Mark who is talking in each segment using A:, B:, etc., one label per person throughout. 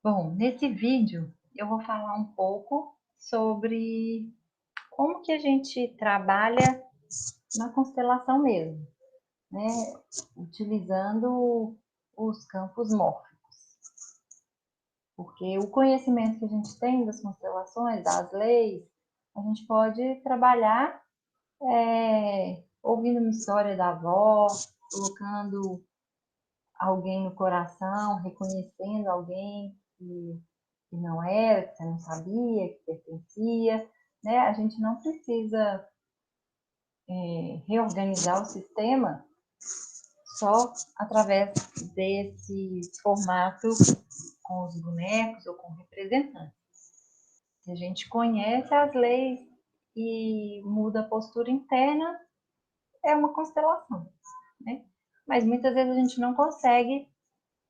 A: Bom, nesse vídeo eu vou falar um pouco sobre como que a gente trabalha na constelação mesmo, né? Utilizando os campos mórficos. Porque o conhecimento que a gente tem das constelações, das leis, a gente pode trabalhar ouvindo uma história da avó, colocando alguém no coração, reconhecendo alguém que não era, que você não sabia, que pertencia, né? A gente não precisa reorganizar o sistema só através desse formato com os bonecos ou com representantes. Se a gente conhece as leis e muda a postura interna, é uma constelação, né? Mas muitas vezes a gente não consegue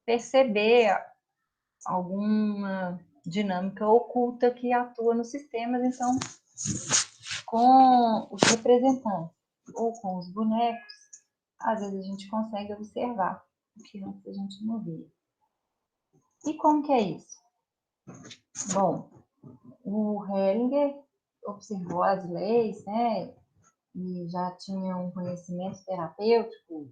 A: perceber alguma dinâmica oculta que atua nos sistemas, então com os representantes ou com os bonecos, às vezes a gente consegue observar o que antes a gente não via. E como que é isso? Bom, o Hellinger observou as leis, né, e já tinha um conhecimento terapêutico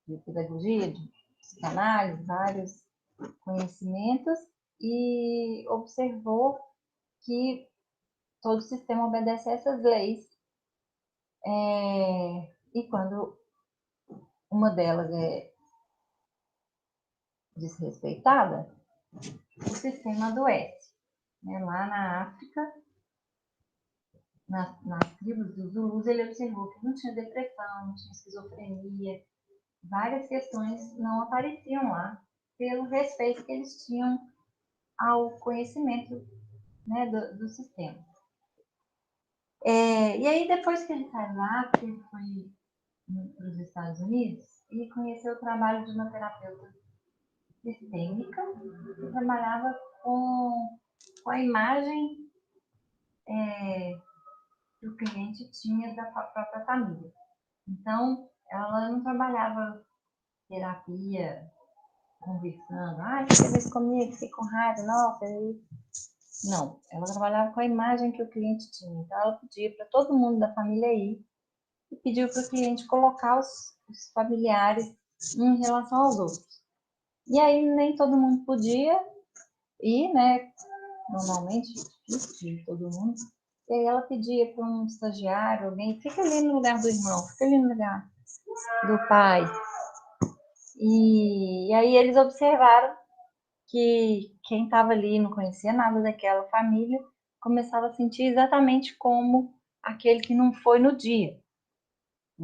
A: de pedagogia, de psicanálise, vários conhecimentos, e observou que todo sistema obedece a essas leis. E quando uma delas é desrespeitada, o sistema adoece. Lá na África, nas tribos dos Zulus, ele observou que não tinha depressão, não tinha esquizofrenia, várias questões não apareciam lá, pelo respeito que eles tinham ao conhecimento, né, do sistema. E aí, depois que ele saiu da África, ele foi para os Estados Unidos e conheceu o trabalho de uma terapeuta sistêmica que trabalhava com a imagem que o cliente tinha da própria família. Então, ela não trabalhava terapia conversando, você fez comigo, fiquei com raiva, nossa, não, ela trabalhava com a imagem que o cliente tinha. Então, ela pedia para todo mundo da família ir e pediu para o cliente colocar os familiares em relação aos outros. E aí, nem todo mundo podia ir, né? Normalmente, difícil de todo mundo. E aí, ela pedia para um estagiário, alguém, fica ali no lugar do irmão, fica ali no lugar do pai. E aí, eles observaram que quem estava ali não conhecia nada daquela família, começava a sentir exatamente como aquele que não foi no dia.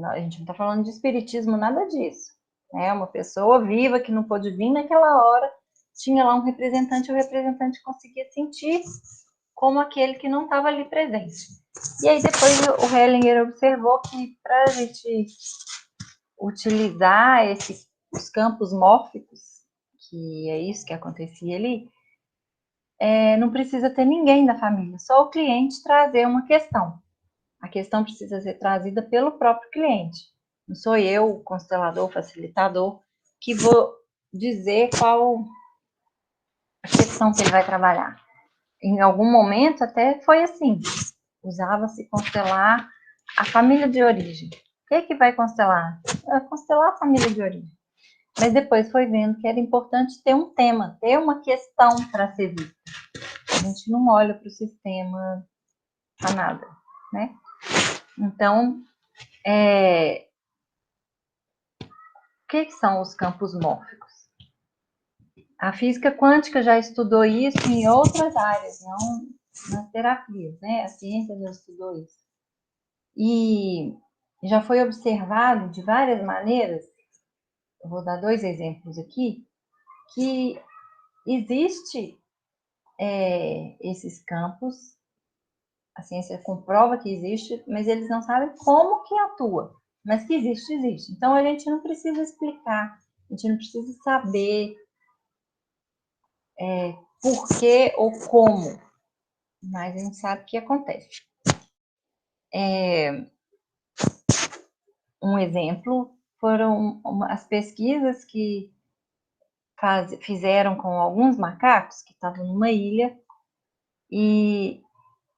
A: A gente não está falando de espiritismo, nada disso. É uma pessoa viva que não pôde vir naquela hora, tinha lá um representante, o representante conseguia sentir como aquele que não estava ali presente. E aí depois o Hellinger observou que para a gente utilizar os campos mórficos, que é isso que acontecia ali, não precisa ter ninguém da família, só o cliente trazer uma questão. A questão precisa ser trazida pelo próprio cliente. Não sou eu, o constelador, facilitador, que vou dizer qual a questão que ele vai trabalhar. Em algum momento até foi assim, usava-se constelar a família de origem. O que vai constelar? Constelar a família de origem. Mas depois foi vendo que era importante ter um tema, ter uma questão para ser vista. A gente não olha para o sistema a nada, né? Então, o que são os campos mórficos? A física quântica já estudou isso em outras áreas, não nas terapias, né? A ciência já estudou isso. E já foi observado de várias maneiras, eu vou dar 2 exemplos aqui, que existe esses campos, a ciência comprova que existe, mas eles não sabem como que atua, mas que existe, existe. Então a gente não precisa explicar, a gente não precisa saber por que ou como, mas a gente sabe o que acontece. Um exemplo foram as pesquisas que fizeram com alguns macacos que estavam numa ilha, e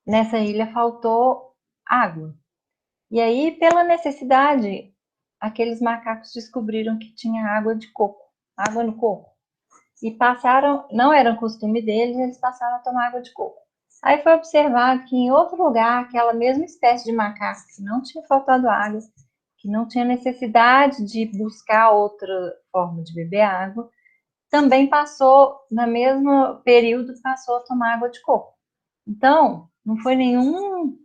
A: nessa ilha faltou água. E aí, pela necessidade, aqueles macacos descobriram que tinha água de coco, água no coco. E passaram, não era o costume deles, eles passaram a tomar água de coco. Aí foi observado que em outro lugar, aquela mesma espécie de macaco que não tinha faltado água, que não tinha necessidade de buscar outra forma de beber água, também passou, no mesmo período, passou a tomar água de coco. Então, não foi nenhum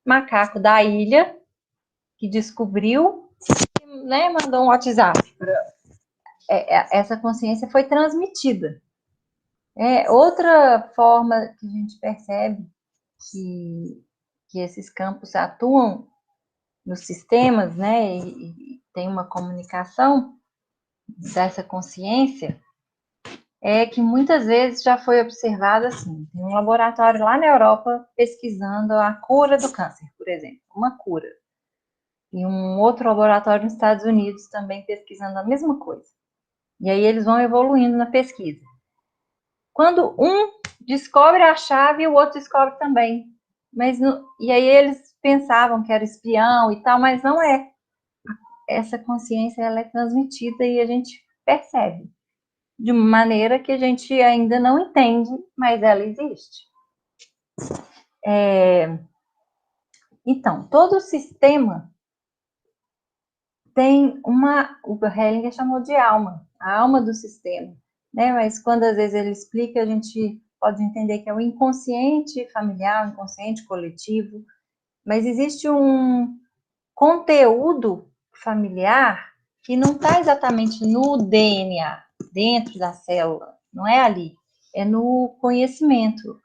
A: macaco da ilha que descobriu, né, mandou um WhatsApp. Essa consciência foi transmitida. Outra forma que a gente percebe que esses campos atuam nos sistemas, né, e tem uma comunicação dessa consciência, é que muitas vezes já foi observado assim, tem um laboratório lá na Europa pesquisando a cura do câncer, por exemplo, uma cura. E um outro laboratório nos Estados Unidos também pesquisando a mesma coisa. E aí eles vão evoluindo na pesquisa. Quando um descobre a chave, o outro descobre também. E aí eles pensavam que era espião e tal, mas não é. Essa consciência ela é transmitida e a gente percebe. De uma maneira que a gente ainda não entende, mas ela existe. Então, todo sistema tem o Hellinger chamou de alma, a alma do sistema, né? Mas quando às vezes ele explica, a gente pode entender que é o inconsciente familiar, o inconsciente coletivo, mas existe um conteúdo familiar que não está exatamente no DNA, dentro da célula, não é ali, é no conhecimento,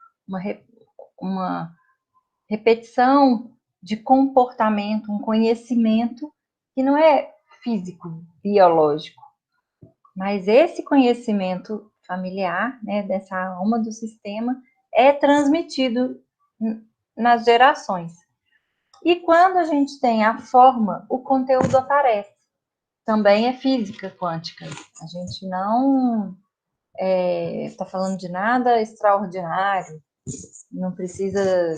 A: uma repetição de comportamento, um conhecimento que não é físico, biológico, mas esse conhecimento familiar, né, dessa alma do sistema, é transmitido nas gerações. E quando a gente tem a forma, o conteúdo aparece. Também é física quântica. A gente não está falando de nada extraordinário, não precisa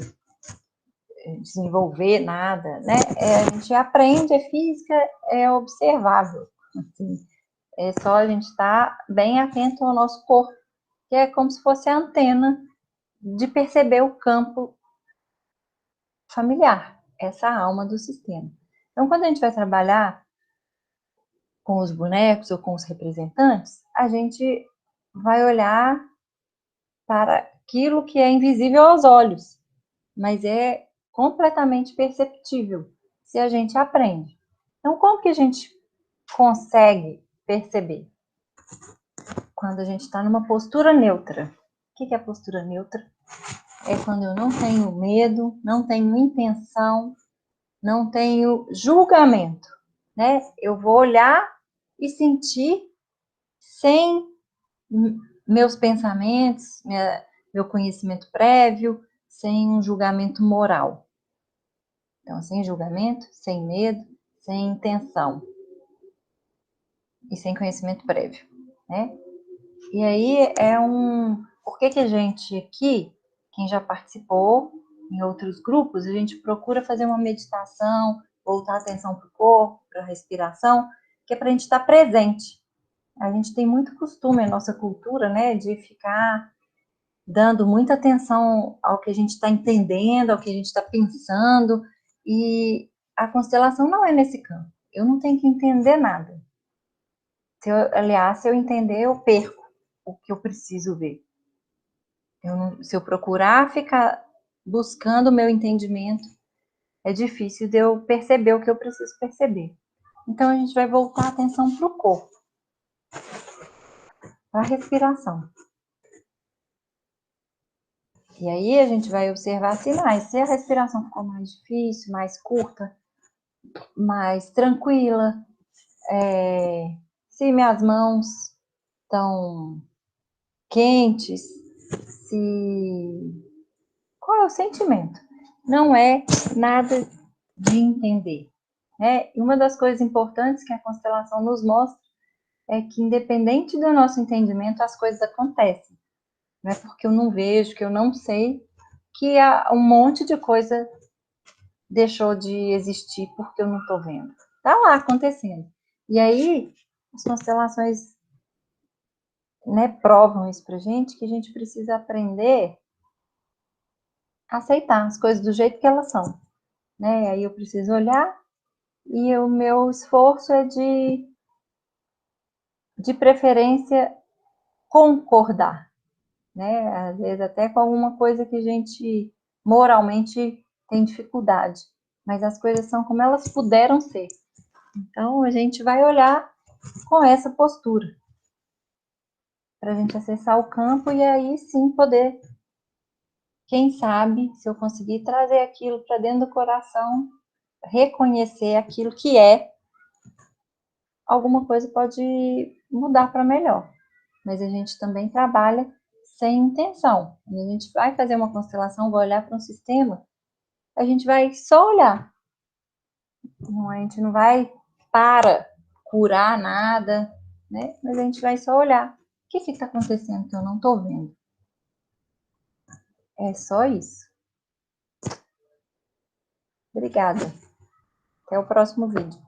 A: desenvolver nada, né? A gente aprende, é física, é observável. Assim, é só a gente estar bem atento ao nosso corpo, que é como se fosse a antena de perceber o campo familiar, essa alma do sistema. Então, quando a gente vai trabalhar com os bonecos ou com os representantes, a gente vai olhar para aquilo que é invisível aos olhos, mas é completamente perceptível se a gente aprende. Então, como que a gente consegue perceber? Quando a gente está numa postura neutra. O que é a postura neutra? É quando eu não tenho medo, não tenho intenção, não tenho julgamento, né? Eu vou olhar e sentir sem meus pensamentos, meu conhecimento prévio, sem um julgamento moral. Então, sem julgamento, sem medo, sem intenção e sem conhecimento prévio, né? E aí Por que a gente aqui, quem já participou em outros grupos, a gente procura fazer uma meditação, voltar a atenção para o corpo, para a respiração, que é para a gente estar presente. A gente tem muito costume, a nossa cultura, né, de ficar dando muita atenção ao que a gente está entendendo, ao que a gente está pensando, e a constelação não é nesse campo. Eu não tenho que entender nada. Se eu entender, eu perco o que eu preciso ver. Se eu procurar ficar buscando o meu entendimento, é difícil de eu perceber o que eu preciso perceber. Então, a gente vai voltar a atenção para o corpo, para a respiração. E aí a gente vai observar sinais. Se a respiração ficou mais difícil, mais curta, mais tranquila, se minhas mãos estão quentes, qual é o sentimento? Não é nada de entender, né? E uma das coisas importantes que a constelação nos mostra é que, independente do nosso entendimento, as coisas acontecem. Não é porque eu não vejo, que eu não sei, que há um monte de coisa deixou de existir porque eu não estou vendo. Está lá acontecendo. E aí, as constelações, né, provam isso pra gente, que a gente precisa aprender a aceitar as coisas do jeito que elas são. Né? Aí eu preciso olhar e o meu esforço é de preferência, concordar. Né? Às vezes até com alguma coisa que a gente moralmente tem dificuldade. Mas as coisas são como elas puderam ser. Então, a gente vai olhar com essa postura, para a gente acessar o campo e aí sim poder, quem sabe, se eu conseguir trazer aquilo para dentro do coração, reconhecer aquilo que é, alguma coisa pode mudar para melhor. Mas a gente também trabalha sem intenção. Quando a gente vai fazer uma constelação, vai olhar para um sistema, a gente vai só olhar. A gente não vai para curar nada, né? Mas a gente vai só olhar. O que está acontecendo que eu não estou vendo? É só isso. Obrigada. Até o próximo vídeo.